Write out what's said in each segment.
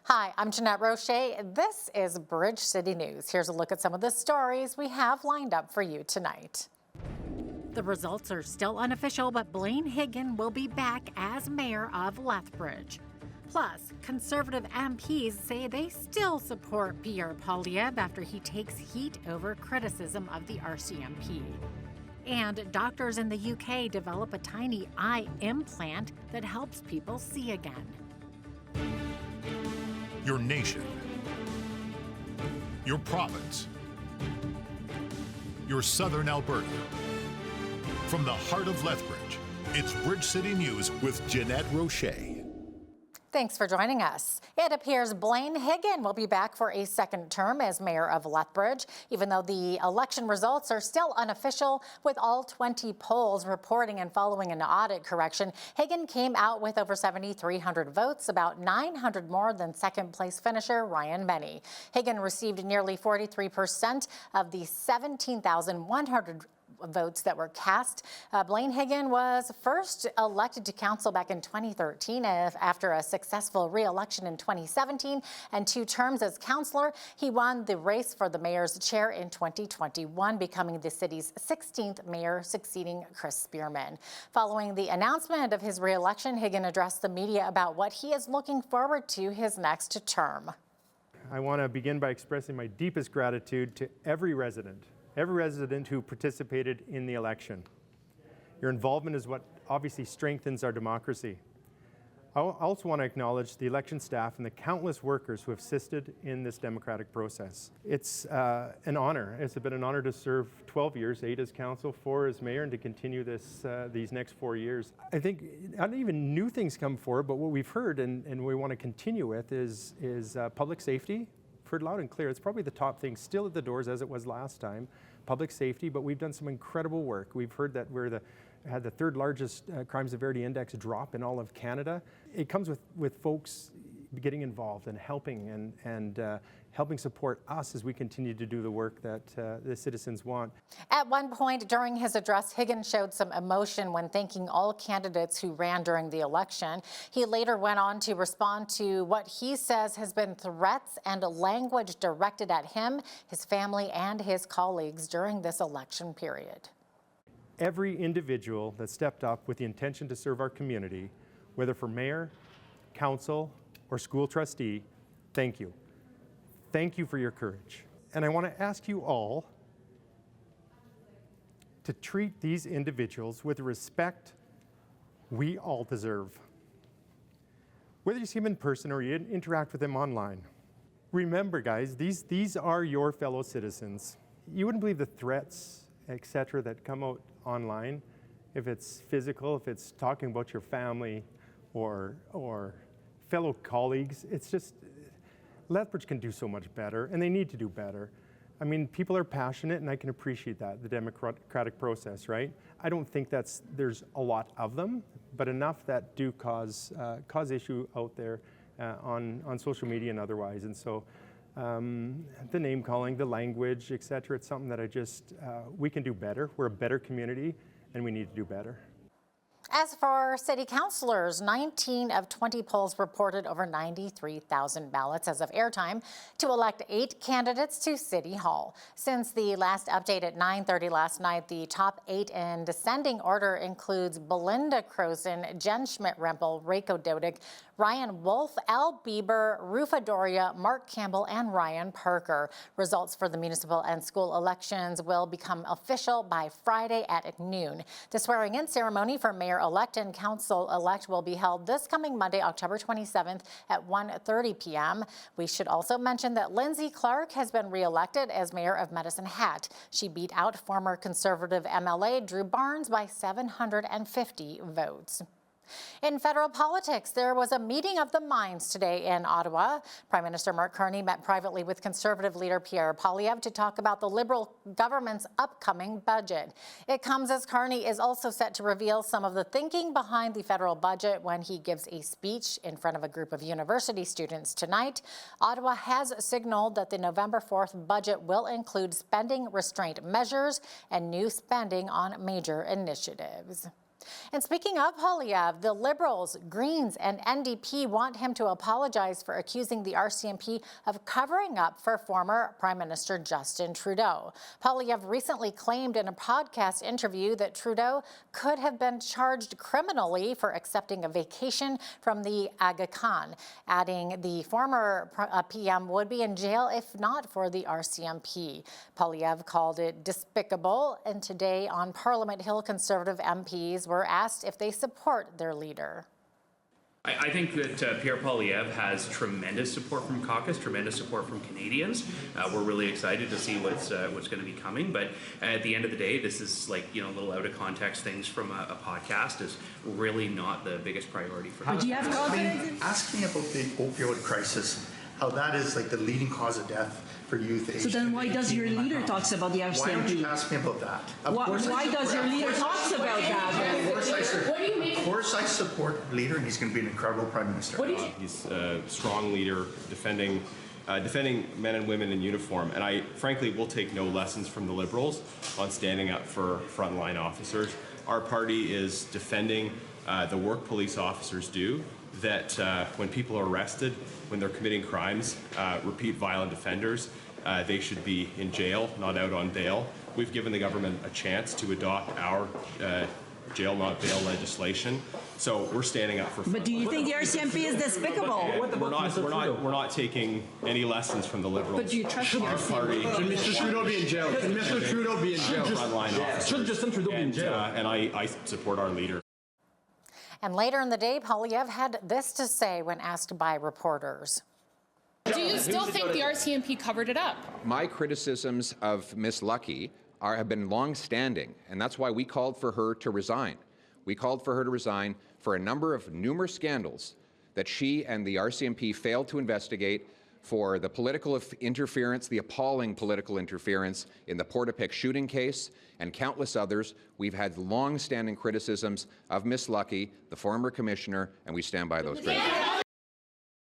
Hi, I'm Jeanette Roche. This is Bridge City News. Here's a look at some of the stories we have lined up for you tonight. The results are still unofficial, but Blaine Hyggen will be back as Mayor of Lethbridge. Plus, Conservative MPs say they still support Pierre Poilievre after he takes heat over criticism of the RCMP. And doctors in the UK develop a tiny eye implant that helps people see again. Your nation, your province, your southern Alberta. From the heart of Lethbridge, it's Bridge City News with Jeanette Roche. Thanks for joining us. It appears Blaine Hyggen will be back for a second term as Mayor of Lethbridge, even though the election results are still unofficial, with all 20 polls reporting and following an audit correction. Hyggen came out with over 7,300 votes, about 900 more than second-place finisher Ryan Benny. Hyggen received nearly 43% of the 17,100 votes that were cast. Blaine Hyggen was first elected to council back in 2013 after a successful re-election in 2017 and 2 terms as councillor. He won the race for the mayor's chair in 2021, becoming the city's 16th mayor, succeeding Chris Spearman. Following the announcement of his re-election, Hyggen addressed the media about what he is looking forward to his next term. I want to begin by expressing my deepest gratitude to every resident who participated in the election. Your involvement is what obviously strengthens our democracy. I also want to acknowledge the election staff and the countless workers who have assisted in this democratic process. It's an honor. It's been an honor to serve 12 years, 8 as council, 4 as mayor, and to continue these next 4 years. I think not even new things come forward, but what we've heard and we want to continue with is public safety. Heard loud and clear. It's probably the top thing still at the doors as it was last time, public safety, but we've done some incredible work. We've heard that had the 3rd largest crime severity index drop in all of Canada. It comes with folks getting involved and helping and helping support us as we continue to do the work that the citizens want. At one point during his address, Hyggen showed some emotion when thanking all candidates who ran during the election. He later went on to respond to what he says has been threats and language directed at him, his family, and his colleagues during this election period. Every individual that stepped up with the intention to serve our community, whether for mayor, council, or school trustee, thank you. Thank you for your courage. And I want to ask you all to treat these individuals with the respect we all deserve. Whether you see them in person or you interact with them online, remember, guys, these are your fellow citizens. You wouldn't believe the threats, etc., that come out online, if it's physical, if it's talking about your family or fellow colleagues. It's just, Lethbridge can do so much better, and they need to do better. I mean, people are passionate, and I can appreciate that, the democratic process, right? I don't think there's a lot of them, but enough that do cause issue out there on social media and otherwise. And so the name calling, the language, et cetera, it's something that we can do better. We're a better community, and we need to do better. As for city councillors, 19 of 20 polls reported over 93,000 ballots as of airtime to elect 8 candidates to City Hall. Since the last update at 9:30 last night, the top 8 in descending order includes Belinda Croson, Jen Schmidt-Rempel, Reiko Dodig, Ryan Wolf, Al Bieber, Rufa Doria, Mark Campbell, and Ryan Parker. Results for the municipal and school elections will become official by Friday at noon. The swearing-in ceremony for Mayor-elect and Council-elect will be held this coming Monday, October 27th at 1:30 p.m. We should also mention that Lindsay Clark has been re-elected as Mayor of Medicine Hat. She beat out former Conservative MLA Drew Barnes by 750 votes. In federal politics, there was a meeting of the minds today in Ottawa. Prime Minister Mark Carney met privately with Conservative leader Pierre Poilievre to talk about the Liberal government's upcoming budget. It comes as Carney is also set to reveal some of the thinking behind the federal budget when he gives a speech in front of a group of university students tonight. Ottawa has signaled that the November 4th budget will include spending restraint measures and new spending on major initiatives. And speaking of Poilievre, the Liberals, Greens and NDP want him to apologize for accusing the RCMP of covering up for former Prime Minister Justin Trudeau. Poilievre recently claimed in a podcast interview that Trudeau could have been charged criminally for accepting a vacation from the Aga Khan, adding the former PM would be in jail if not for the RCMP. Poilievre called it despicable, and today on Parliament Hill, Conservative MPs were asked if they support their leader. I think that Pierre Poilievre has tremendous support from caucus, tremendous support from Canadians. We're really excited to see what's going to be coming. But at the end of the day, this is like, a little out of context things from a podcast is really not the biggest priority for us. Do you have confidence? Ask me about the opioid crisis, how that is like the leading cause of death for youth. So then why does your leader talks about the RCMP? Why don't you ask me about that? Why does your leader talks about that? Of course I support the leader, and he's going to be an incredible Prime Minister. He's a strong leader defending men and women in uniform, and I frankly will take no lessons from the Liberals on standing up for frontline officers. Our party is defending the work police officers do, that when people are arrested, when they're committing crimes, repeat violent offenders, they should be in jail, not out on bail. We've given the government a chance to adopt our jail not bail legislation, so we're standing up for. But do you think the RCMP is despicable? We're not taking any lessons from the Liberals. But do you trust our party? Should Mr. Trudeau be in jail? Should Mr. Trudeau be in jail? Frontline officers. Should Justin Trudeau be in jail? And I support our leader. And later in the day, Poilievre had this to say when asked by reporters. Do you still think the RCMP covered it up? My criticisms of Ms. Lucky have been long-standing, and that's why we called for her to resign. We called for her to resign for a number of numerous scandals that she and the RCMP failed to investigate, for the political interference, the appalling political interference in the Portapique shooting case, and countless others. We've had long-standing criticisms of Ms. Lucky, the former commissioner, and we stand by those criticisms.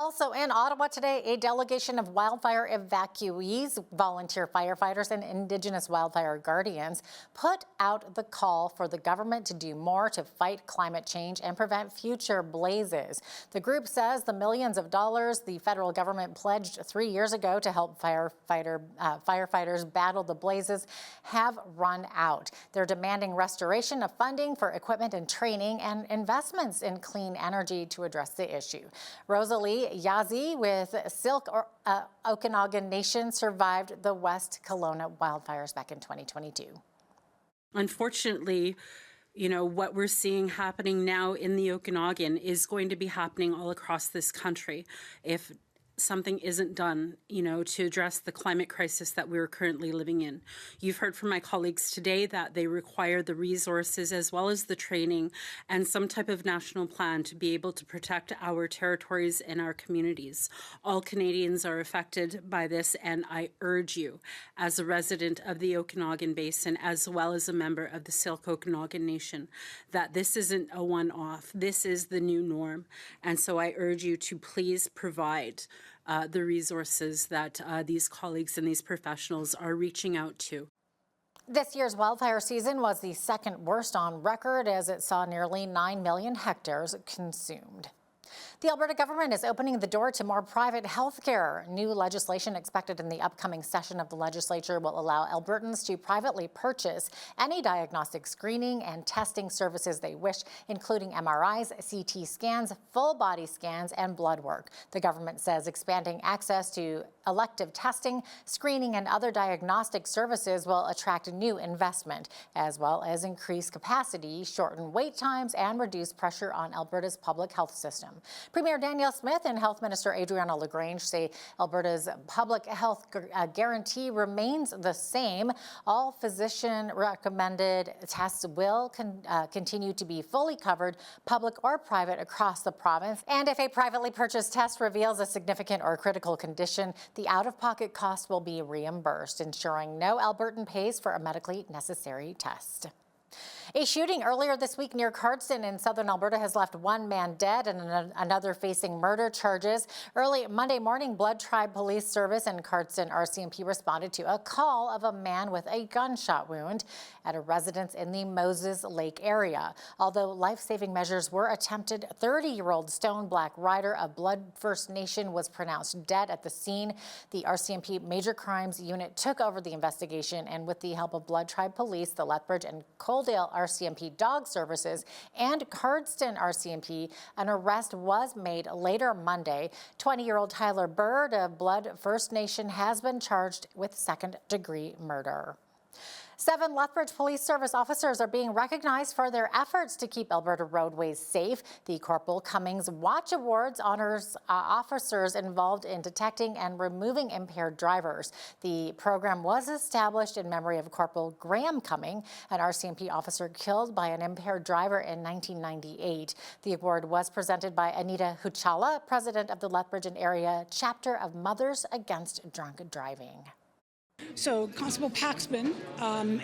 Also in Ottawa today, a delegation of wildfire evacuees, volunteer firefighters, and Indigenous wildfire guardians put out the call for the government to do more to fight climate change and prevent future blazes. The group says the millions of dollars the federal government pledged 3 years ago to help firefighters battle the blazes have run out. They're demanding restoration of funding for equipment and training and investments in clean energy to address the issue. Rosalie Yazi with Silk Okanagan Nation survived the West Kelowna wildfires back in 2022. Unfortunately, what we're seeing happening now in the Okanagan is going to be happening all across this country if something isn't done, to address the climate crisis that we're currently living in. You've heard from my colleagues today that they require the resources as well as the training and some type of national plan to be able to protect our territories and our communities. All Canadians are affected by this, and I urge you, as a resident of the Okanagan Basin, as well as a member of the Silk Okanagan Nation, that this isn't a one-off. This is the new norm. And so I urge you to please provide the resources that these colleagues and these professionals are reaching out to. This year's wildfire season was the second worst on record, as it saw nearly 9 million hectares consumed. The Alberta government is opening the door to more private health care. New legislation expected in the upcoming session of the legislature will allow Albertans to privately purchase any diagnostic screening and testing services they wish, including MRIs, CT scans, full body scans, and blood work. The government says expanding access to elective testing, screening, and other diagnostic services will attract new investment, as well as increase capacity, shorten wait times, and reduce pressure on Alberta's public health system. Premier Danielle Smith and Health Minister Adriana LaGrange say Alberta's public health guarantee remains the same. All physician-recommended tests will continue to be fully covered, public or private, across the province. And if a privately purchased test reveals a significant or critical condition, the out-of-pocket cost will be reimbursed, ensuring no Albertan pays for a medically necessary test. A shooting earlier this week near Cardston in southern Alberta has left one man dead and another facing murder charges. Early Monday morning, Blood Tribe Police Service and Cardston RCMP responded to a call of a man with a gunshot wound at a residence in the Moses Lake area. Although life-saving measures were attempted, 30-year-old Stone Black Rider of Blood First Nation was pronounced dead at the scene. The RCMP Major Crimes Unit took over the investigation, and with the help of Blood Tribe Police, the Lethbridge and Coaldale RCMP Dog Services, and Cardston RCMP, an arrest was made later Monday. 20-year-old Tyler Bird of Blood First Nation has been charged with second-degree murder. 7 Lethbridge Police Service officers are being recognized for their efforts to keep Alberta roadways safe. The Corporal Cummings Watch Awards honors officers involved in detecting and removing impaired drivers. The program was established in memory of Corporal Graham Cumming, an RCMP officer killed by an impaired driver in 1998. The award was presented by Anita Huchala, president of the Lethbridge and Area Chapter of Mothers Against Drunk Driving. So Constable Paxman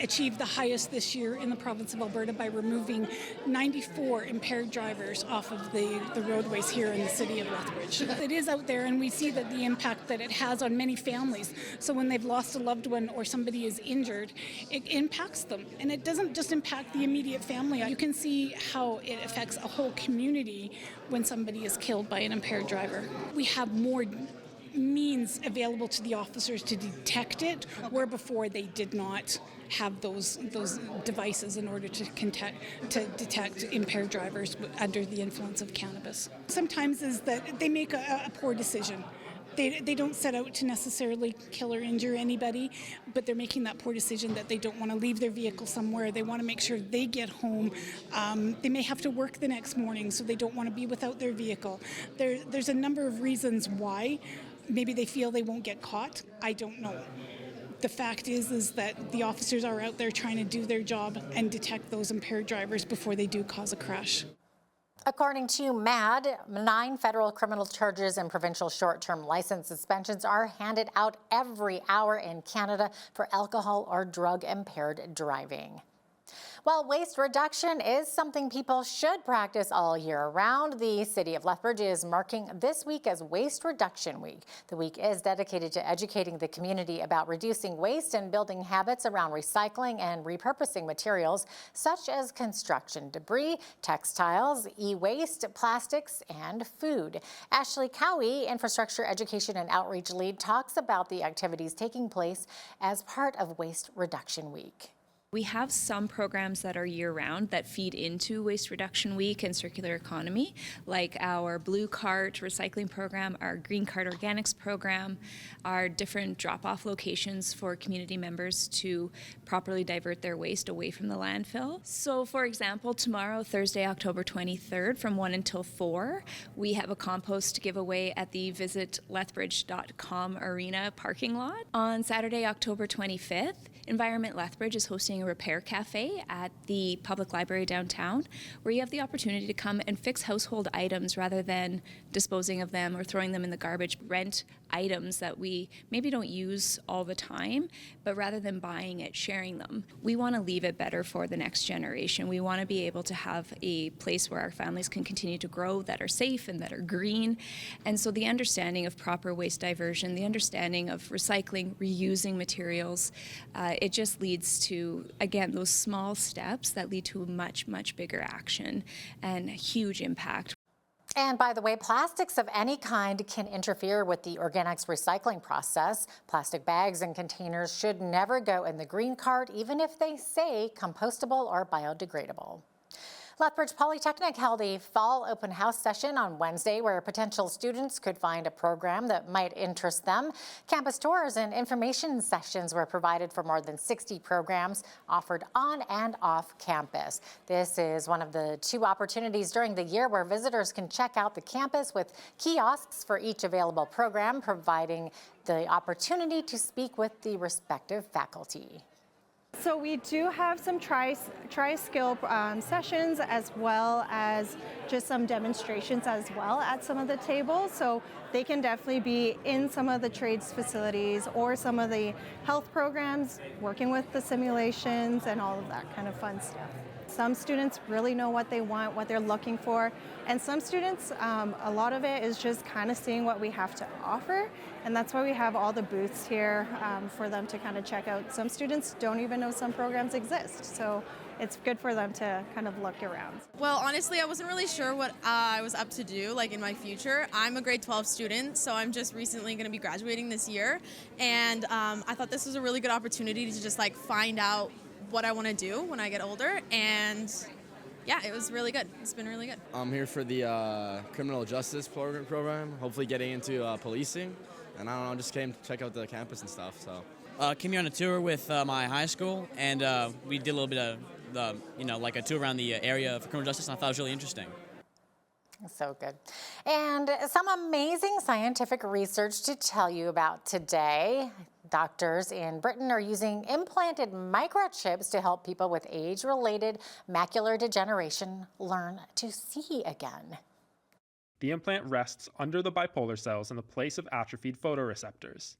achieved the highest this year in the province of Alberta by removing 94 impaired drivers off of the roadways here in the city of Lethbridge. It is out there, and we see that the impact that it has on many families. So when they've lost a loved one or somebody is injured, it impacts them. And it doesn't just impact the immediate family. You can see how it affects a whole community when somebody is killed by an impaired driver. We have more means available to the officers to detect it, where before they did not have those devices in order to detect impaired drivers under the influence of cannabis. Sometimes is that they make a poor decision. They don't set out to necessarily kill or injure anybody, but they're making that poor decision that they don't want to leave their vehicle somewhere. They want to make sure they get home. They may have to work the next morning, so they don't want to be without their vehicle. There's a number of reasons why. Maybe they feel they won't get caught. I don't know. The fact is that the officers are out there trying to do their job and detect those impaired drivers before they do cause a crash. According to MAD, 9 federal criminal charges and provincial short-term license suspensions are handed out every hour in Canada for alcohol or drug-impaired driving. While waste reduction is something people should practice all year round, the City of Lethbridge is marking this week as Waste Reduction Week. The week is dedicated to educating the community about reducing waste and building habits around recycling and repurposing materials such as construction debris, textiles, e-waste, plastics, and food. Ashley Cowie, Infrastructure Education and Outreach Lead, talks about the activities taking place as part of Waste Reduction Week. We have some programs that are year-round that feed into Waste Reduction Week and Circular Economy, like our Blue Cart recycling program, our Green Cart Organics program, our different drop-off locations for community members to properly divert their waste away from the landfill. So, for example, tomorrow, Thursday, October 23rd, from 1 until 4, we have a compost giveaway at the visitlethbridge.com arena parking lot. On Saturday, October 25th, Environment Lethbridge is hosting a repair cafe at the public library downtown, where you have the opportunity to come and fix household items rather than disposing of them or throwing them in the garbage. Rent items that we maybe don't use all the time, but rather than buying it, sharing them. We want to leave it better for the next generation. We want to be able to have a place where our families can continue to grow, that are safe and that are green. And so the understanding of proper waste diversion, the understanding of recycling, reusing materials, it just leads to, again, those small steps that lead to much, much bigger action and a huge impact. And by the way, plastics of any kind can interfere with the organics recycling process. Plastic bags and containers should never go in the green cart, even if they say compostable or biodegradable. Lethbridge Polytechnic held a fall open house session on Wednesday where potential students could find a program that might interest them. Campus tours and information sessions were provided for more than 60 programs offered on and off campus. This is one of the 2 opportunities during the year where visitors can check out the campus with kiosks for each available program, providing the opportunity to speak with the respective faculty. So we do have some tri-skill sessions, as well as just some demonstrations as well at some of the tables. So they can definitely be in some of the trades facilities or some of the health programs, working with the simulations and all of that kind of fun stuff. Some students really know what they want, what they're looking for, and some students, a lot of it is just kind of seeing what we have to offer, and that's why we have all the booths here for them to kind of check out. Some students don't even know some programs exist, so it's good for them to kind of look around. Well, honestly, I wasn't really sure what I was up to do, like in my future. I'm a grade 12 student, so I'm just recently going to be graduating this year, and I thought this was a really good opportunity to just like find out what I want to do when I get older, and yeah, it was really good. It's been really good. I'm here for the criminal justice program, hopefully getting into policing, and I don't know, just came to check out the campus and stuff. So came here on a tour with my high school, and we did a little bit of like a tour around the area for criminal justice, and I thought it was really interesting. So good. And some amazing scientific research to tell you about today. Doctors in Britain are using implanted microchips to help people with age-related macular degeneration learn to see again. The implant rests under the bipolar cells in the place of atrophied photoreceptors.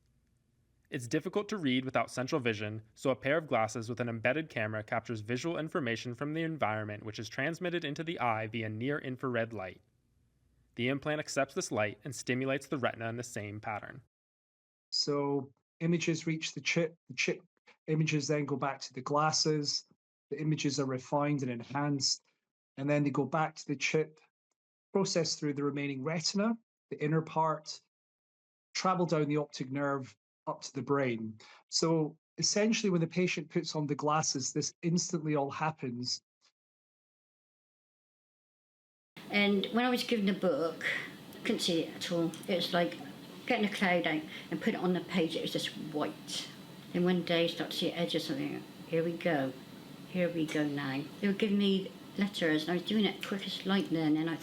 It's difficult to read without central vision, so a pair of glasses with an embedded camera captures visual information from the environment, which is transmitted into the eye via near-infrared light. The implant accepts this light and stimulates the retina in the same pattern. So images reach the chip images then go back to the glasses, the images are refined and enhanced, and then they go back to the chip, processed through the remaining retina, the inner part, travel down the optic nerve up to the brain. So essentially when the patient puts on the glasses, this instantly all happens. And when I was given the book, I couldn't see it at all. It was like getting a cloud out and put it on the page, it was just white. And one day I started to see edges and I think, here we go now. They were giving me letters and I was doing it quick as lightning and I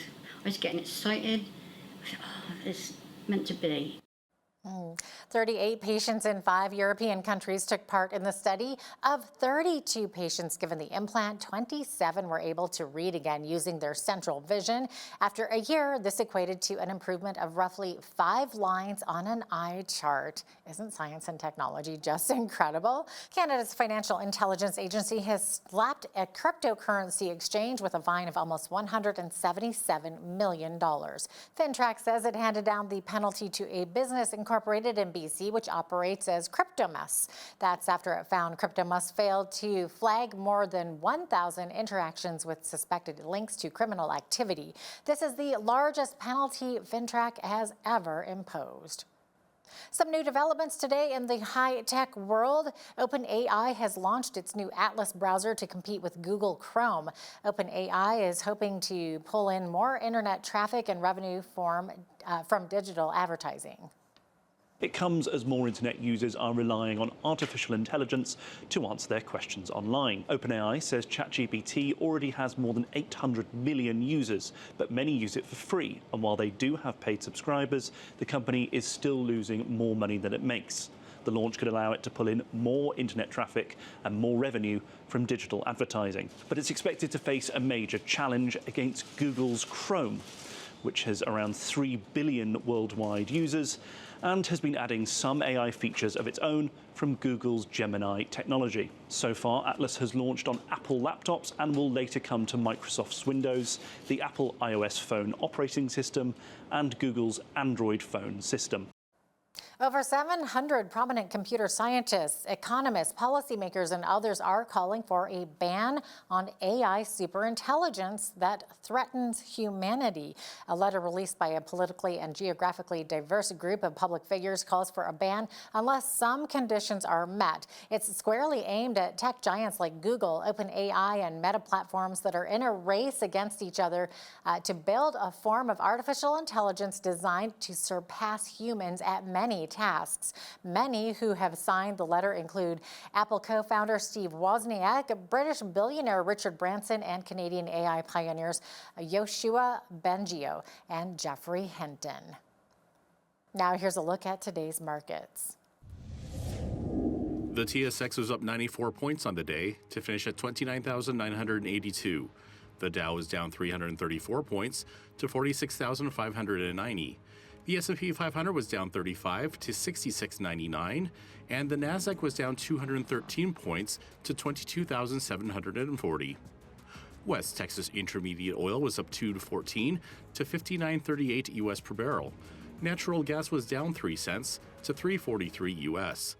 was getting excited. I thought, oh, it's meant to be. 38 patients in 5 European countries took part in the study. Of 32 patients given the implant, 27 were able to read again using their central vision. After a year, this equated to an improvement of roughly 5 lines on an eye chart. Isn't science and technology just incredible? Canada's Financial Intelligence Agency has slapped a cryptocurrency exchange with a fine of almost $177 million. FinTrack says it handed down the penalty to a business incorporated in BC, which operates as Cryptomus. That's after it found Cryptomus failed to flag more than 1,000 interactions with suspected links to criminal activity. This is the largest penalty FinTrack has ever imposed. Some new developments today in the high-tech world. OpenAI has launched its new Atlas browser to compete with Google Chrome. OpenAI is hoping to pull in more internet traffic and revenue from digital advertising. It comes as more internet users are relying on artificial intelligence to answer their questions online. OpenAI says ChatGPT already has more than 800 million users, but many use it for free. And while they do have paid subscribers, the company is still losing more money than it makes. The launch could allow it to pull in more internet traffic and more revenue from digital advertising. But it's expected to face a major challenge against Google's Chrome, which has around 3 billion worldwide users and has been adding some AI features of its own from Google's Gemini technology. So far, Atlas has launched on Apple laptops and will later come to Microsoft's Windows, the Apple iOS phone operating system, and Google's Android phone system. Over 700 prominent computer scientists, economists, policymakers, and others are calling for a ban on AI superintelligence that threatens humanity. A letter released by a politically and geographically diverse group of public figures calls for a ban unless some conditions are met. It's squarely aimed at tech giants like Google, OpenAI, and Meta platforms that are in a race against each other to build a form of artificial intelligence designed to surpass humans at many tasks. Many who have signed the letter include Apple co-founder Steve Wozniak, British billionaire Richard Branson, and Canadian AI pioneers Yoshua Bengio and Jeffrey Hinton. Now here's a look at today's markets. The TSX was up 94 points on the day to finish at 29,982. The Dow was down 334 points to 46,590. The S&P 500 was down 35 to 6699, and the Nasdaq was down 213 points to 22,740. West Texas Intermediate oil was up $2.14 to $59.38 US per barrel. Natural gas was down 3 cents to $3.43 US.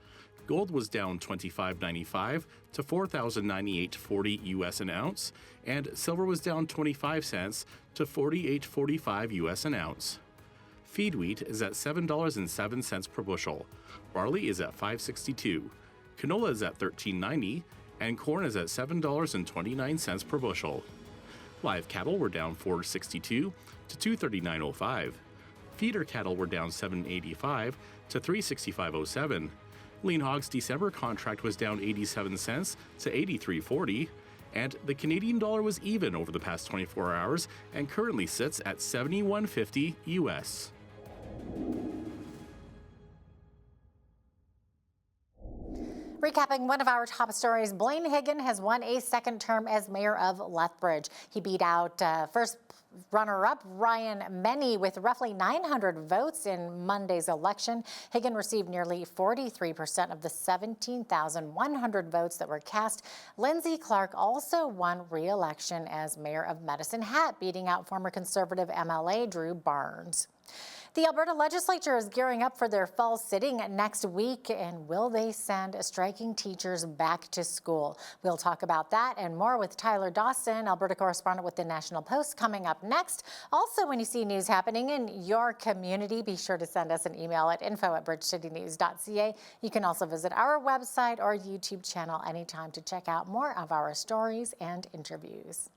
Gold was down $25.95 to $4,098.40 US an ounce, and silver was down 25 cents to $48.45 US an ounce. Feed wheat is at $7.07 per bushel. Barley is at $5.62. Canola is at $13.90, and corn is at $7.29 per bushel. Live cattle were down $4.62 to $239.05. Feeder cattle were down $7.85 to $365.07. Lean hogs December contract was down 87 cents to $83.40, and the Canadian dollar was even over the past 24 hours and currently sits at $71.50 US. Recapping one of our top stories, Blaine Hyggen has won a second term as mayor of Lethbridge. He beat out first runner-up Ryan Meny with roughly 900 votes in Monday's election. Hyggen received nearly 43% of the 17,100 votes that were cast. Lindsay Clark also won re-election as mayor of Medicine Hat, beating out former Conservative MLA Drew Barnes. The Alberta legislature is gearing up for their fall sitting next week, and will they send striking teachers back to school? We'll talk about that and more with Tyler Dawson, Alberta correspondent with the National Post, coming up next. Also, when you see news happening in your community, be sure to send us an email at info@bridgecitynews.ca. You can also visit our website or YouTube channel anytime to check out more of our stories and interviews.